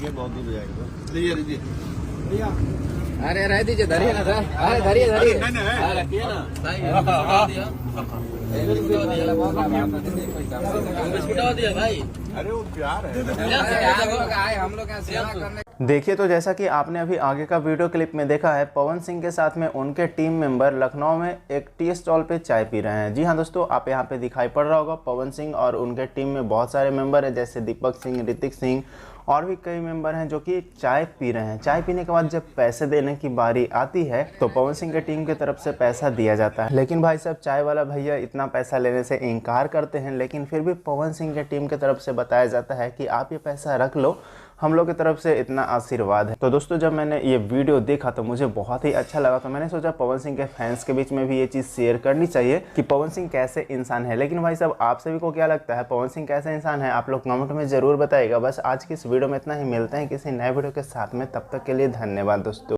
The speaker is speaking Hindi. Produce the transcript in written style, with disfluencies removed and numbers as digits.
बहुत दूर जाएगा। लीजिए भैया। अरे रह दीजिए, धरिए ना, अरे धरिए धरिए, रखिए ना। दिया भाई। अरे वो प्यार है। हम लोग यहाँ सेवा करने। देखिए, तो जैसा कि आपने अभी आगे का वीडियो क्लिप में देखा है, पवन सिंह के साथ में उनके टीम मेंबर लखनऊ में एक टी स्टॉल पे चाय पी रहे हैं। जी हाँ दोस्तों, आप यहाँ पे दिखाई पड़ रहा होगा पवन सिंह और उनके टीम में बहुत सारे मेंबर हैं, जैसे दीपक सिंह, ऋतिक सिंह और भी कई मेंबर हैं जो कि चाय पी रहे हैं। चाय पीने के बाद जब पैसे देने की बारी आती है तो पवन सिंह के टीम की तरफ से पैसा दिया जाता है, लेकिन भाई साहब चाय वाला भैया इतना पैसा लेने से इनकार करते हैं, लेकिन फिर भी पवन सिंह के टीम की तरफ से बताया जाता है कि आप ये पैसा रख लो, हम लोग की तरफ से इतना आशीर्वाद है। तो दोस्तों, जब मैंने ये वीडियो देखा तो मुझे बहुत ही अच्छा लगा, तो मैंने सोचा पवन सिंह के फैंस के बीच में भी ये चीज़ शेयर करनी चाहिए कि पवन सिंह कैसे इंसान है। लेकिन भाई साहब, आप सभी को क्या लगता है पवन सिंह कैसे इंसान है? आप लोग कमेंट में ज़रूर बताइएगा। बस आज की इस वीडियो में इतना ही, मिलते हैं किसी नए वीडियो के साथ में, तब तक के लिए धन्यवाद दोस्तों।